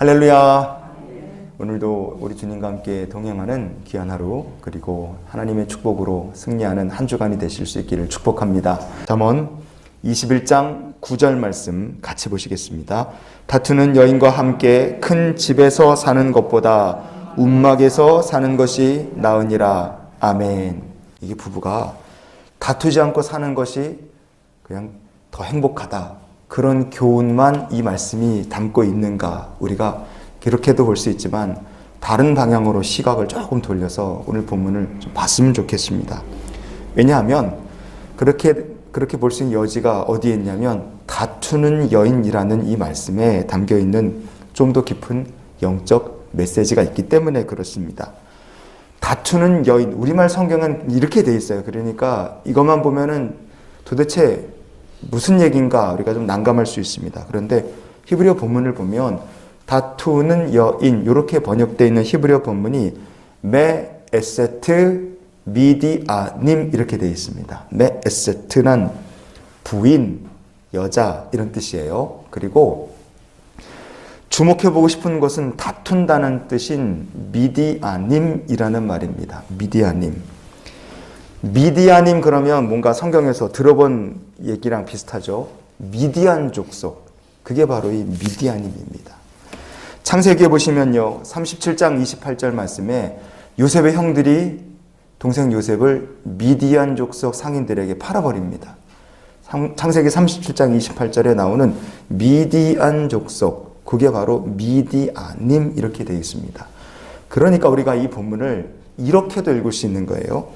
할렐루야. 오늘도 우리 주님과 함께 동행하는 귀한 하루, 그리고 하나님의 축복으로 승리하는 한 주간이 되실 수 있기를 축복합니다. 잠언 21장 9절 말씀 같이 보시겠습니다. 다투는 여인과 함께 큰 집에서 사는 것보다 움막에서 사는 것이 나으니라. 아멘. 이게 부부가 다투지 않고 사는 것이 그냥 더 행복하다, 그런 교훈만 이 말씀이 담고 있는가, 우리가 그렇게도 볼 수 있지만 다른 방향으로 시각을 조금 돌려서 오늘 본문을 좀 봤으면 좋겠습니다. 왜냐하면 그렇게 볼 수 있는 여지가 어디에 있냐면 다투는 여인이라는 이 말씀에 담겨있는 좀 더 깊은 영적 메시지가 있기 때문에 그렇습니다. 다투는 여인, 우리말 성경은 이렇게 돼 있어요. 그러니까 이것만 보면은 도대체 무슨 얘기인가 우리가 좀 난감할 수 있습니다. 그런데 히브리어 본문을 보면 다투는 여인, 이렇게 번역되어 있는 히브리어 본문이 메 에세트 미디아님 이렇게 되어 있습니다. 메 에세트는 부인, 여자 이런 뜻이에요. 그리고 주목해보고 싶은 것은 다툰다는 뜻인 미디아님이라는 말입니다. 미디아님 그러면 뭔가 성경에서 들어본 얘기랑 비슷하죠. 미디안 족속, 그게 바로 이 미디아님입니다. 창세기에 보시면요, 37장 28절 말씀에 요셉의 형들이 동생 요셉을 미디안 족속 상인들에게 팔아버립니다. 창세기 37장 28절에 나오는 미디안 족속, 그게 바로 미디아님 이렇게 되어 있습니다. 그러니까 우리가 이 본문을 이렇게도 읽을 수 있는 거예요.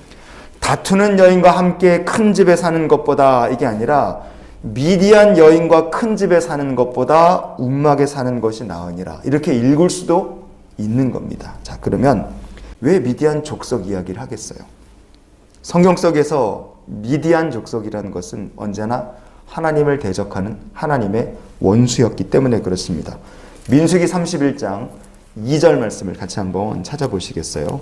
다투는 여인과 함께 큰 집에 사는 것보다, 이게 아니라 미디안 여인과 큰 집에 사는 것보다 움막에 사는 것이 나으니라, 이렇게 읽을 수도 있는 겁니다. 자, 그러면 왜 미디안 족속 이야기를 하겠어요? 성경 속에서 미디안 족속이라는 것은 언제나 하나님을 대적하는 하나님의 원수였기 때문에 그렇습니다. 민수기 31장 2절 말씀을 같이 한번 찾아보시겠어요?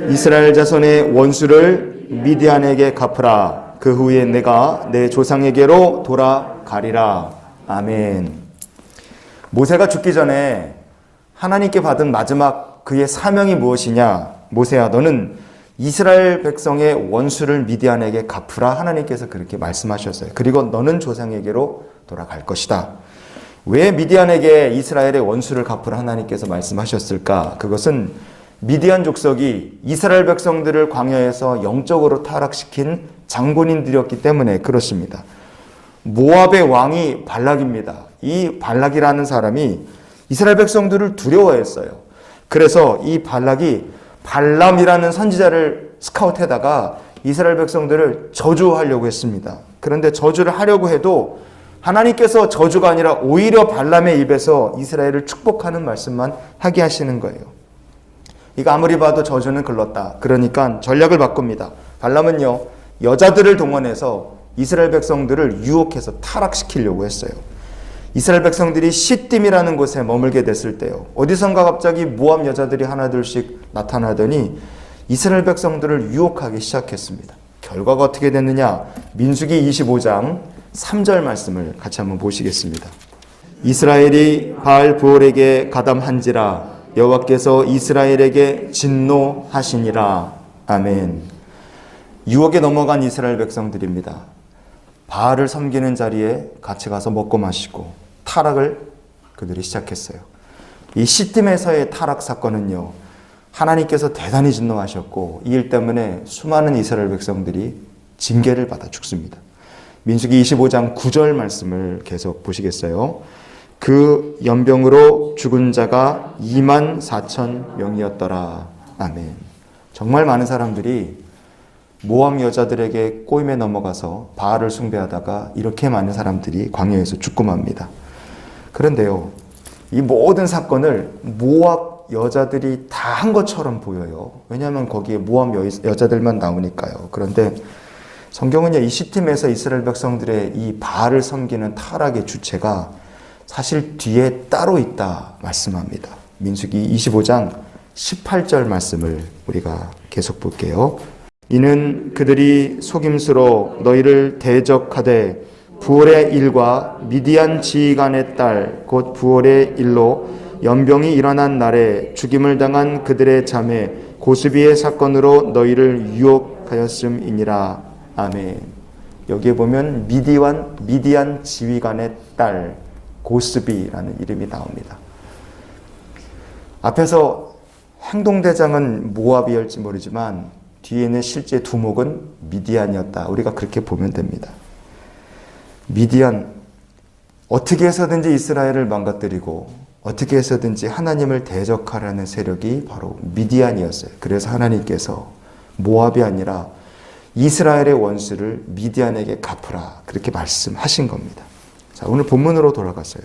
이스라엘 자손의 원수를 미디안에게 갚으라. 그 후에 내가 내 조상에게로 돌아가리라. 아멘. 모세가 죽기 전에 하나님께 받은 마지막 그의 사명이 무엇이냐? 모세야, 너는 이스라엘 백성의 원수를 미디안에게 갚으라. 하나님께서 그렇게 말씀하셨어요. 그리고 너는 조상에게로 돌아갈 것이다. 왜 미디안에게 이스라엘의 원수를 갚으라 하나님께서 말씀하셨을까? 그것은 미디안 족속이 이스라엘 백성들을 광야에서 영적으로 타락시킨 장본인들이었기 때문에 그렇습니다. 모압의 왕이 발락입니다. 이 발락이라는 사람이 이스라엘 백성들을 두려워했어요. 그래서 이 발락이 발람이라는 선지자를 스카우트에다가 이스라엘 백성들을 저주하려고 했습니다. 그런데 저주를 하려고 해도 하나님께서 저주가 아니라 오히려 발람의 입에서 이스라엘을 축복하는 말씀만 하게 하시는 거예요. 이거 아무리 봐도 저주는 글렀다. 그러니까 전략을 바꿉니다. 발람은요, 여자들을 동원해서 이스라엘 백성들을 유혹해서 타락시키려고 했어요. 이스라엘 백성들이 시딤이라는 곳에 머물게 됐을 때요, 어디선가 갑자기 모압 여자들이 하나둘씩 나타나더니 이스라엘 백성들을 유혹하기 시작했습니다. 결과가 어떻게 됐느냐? 민수기 25장 3절 말씀을 같이 한번 보시겠습니다. 이스라엘이 바알 부올에게 가담한지라 여호와께서 이스라엘에게 진노하시니라. 아멘. 유혹에 넘어간 이스라엘 백성들입니다. 바알을 섬기는 자리에 같이 가서 먹고 마시고 타락을 그들이 시작했어요. 이 시딤에서의 타락 사건은요, 하나님께서 대단히 진노하셨고 이 일 때문에 수많은 이스라엘 백성들이 징계를 받아 죽습니다. 민수기 25장 9절 말씀을 계속 보시겠어요? 그 연병으로 죽은 자가 24,000명이었더라. 아멘. 정말 많은 사람들이 모압 여자들에게 꼬임에 넘어가서 바알을 숭배하다가 이렇게 많은 사람들이 광야에서 죽고 맙니다. 그런데요, 이 모든 사건을 모압 여자들이 다 한 것처럼 보여요. 왜냐하면 거기에 모압 여자들만 나오니까요. 그런데 성경은요, 이 시딤에서 이스라엘 백성들의 이 바알을 섬기는 타락의 주체가 사실 뒤에 따로 있다 말씀합니다. 민수기 25장 18절 말씀을 우리가 계속 볼게요. 이는 그들이 속임수로 너희를 대적하되 부올의 일과 미디안 지휘관의 딸 곧 부올의 일로 연병이 일어난 날에 죽임을 당한 그들의 자매 고스비의 사건으로 너희를 유혹하였음이니라. 아멘. 여기에 보면 미디안 지휘관의 딸 고스비라는 이름이 나옵니다. 앞에서 행동대장은 모압이었을지 모르지만 뒤에는 실제 두목은 미디안이었다. 우리가 그렇게 보면 됩니다. 미디안, 어떻게 해서든지 이스라엘을 망가뜨리고 어떻게 해서든지 하나님을 대적하라는 세력이 바로 미디안이었어요. 그래서 하나님께서 모압이 아니라 이스라엘의 원수를 미디안에게 갚으라, 그렇게 말씀하신 겁니다. 자, 오늘 본문으로 돌아갔어요.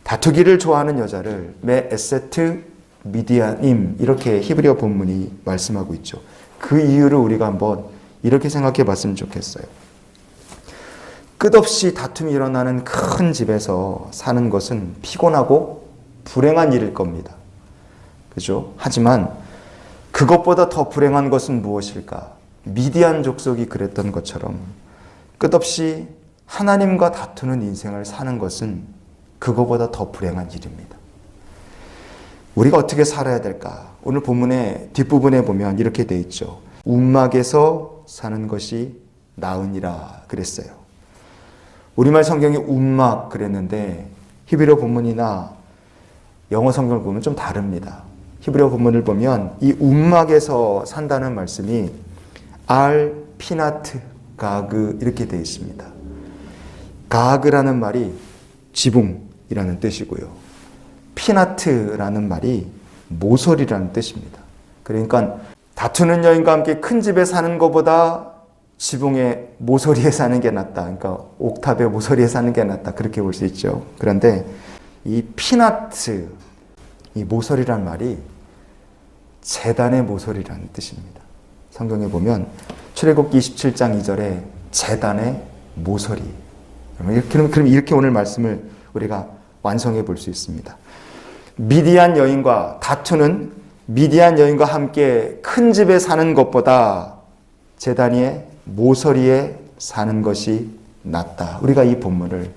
다투기를 좋아하는 여자를 메에세트 미디아님, 이렇게 히브리어 본문이 말씀하고 있죠. 그 이유를 우리가 한번 이렇게 생각해 봤으면 좋겠어요. 끝없이 다툼이 일어나는 큰 집에서 사는 것은 피곤하고 불행한 일일 겁니다. 그죠? 하지만 그것보다 더 불행한 것은 무엇일까? 미디안 족속이 그랬던 것처럼 끝없이 하나님과 다투는 인생을 사는 것은 그거보다 더 불행한 일입니다. 우리가 어떻게 살아야 될까? 오늘 본문의 뒷부분에 보면 이렇게 돼 있죠. 움막에서 사는 것이 나으니라 그랬어요. 우리말 성경이 움막 그랬는데 히브리어 본문이나 영어 성경을 보면 좀 다릅니다. 히브리어 본문을 보면 이 움막에서 산다는 말씀이 알 피나트 가그 이렇게 되어 있습니다. 가그라는 말이 지붕이라는 뜻이고요. 피나트라는 말이 모서리라는 뜻입니다. 그러니까 다투는 여인과 함께 큰 집에 사는 것보다 지붕의 모서리에 사는 게 낫다. 그러니까 옥탑의 모서리에 사는 게 낫다. 그렇게 볼 수 있죠. 그런데 이 피나트, 이 모서리란 말이 제단의 모서리라는 뜻입니다. 성경에 보면 출애굽기 27장 2절에 제단의 모서리. 그럼 이렇게 오늘 말씀을 우리가 완성해 볼 수 있습니다. 미디안 여인과 다투는 미디안 여인과 함께 큰 집에 사는 것보다 제단의 모서리에 사는 것이 낫다. 우리가 이 본문을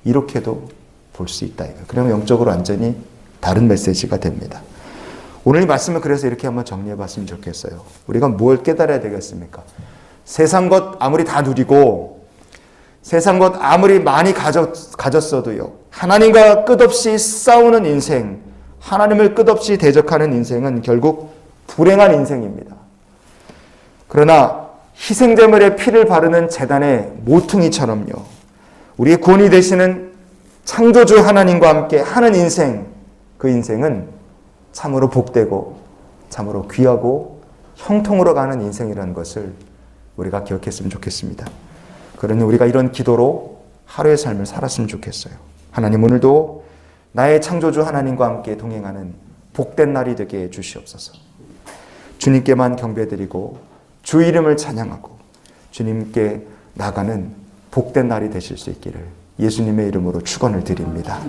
이렇게도 볼 수 있다. 그러면 영적으로 완전히 다른 메시지가 됩니다. 오늘 이 말씀을 그래서 이렇게 한번 정리해 봤으면 좋겠어요. 우리가 뭘 깨달아야 되겠습니까? 세상 것 아무리 다 누리고 세상 것 아무리 많이 가졌어도요, 하나님과 끝없이 싸우는 인생, 하나님을 끝없이 대적하는 인생은 결국 불행한 인생입니다. 그러나 희생제물의 피를 바르는 제단의 모퉁이처럼요, 우리의 구원이 되시는 창조주 하나님과 함께 하는 인생, 그 인생은 참으로 복되고 참으로 귀하고 형통으로 가는 인생이라는 것을 우리가 기억했으면 좋겠습니다. 그러니 우리가 이런 기도로 하루의 삶을 살았으면 좋겠어요. 하나님, 오늘도 나의 창조주 하나님과 함께 동행하는 복된 날이 되게 해 주시옵소서. 주님께만 경배드리고 주 이름을 찬양하고 주님께 나가는 복된 날이 되실 수 있기를 예수님의 이름으로 축원을 드립니다.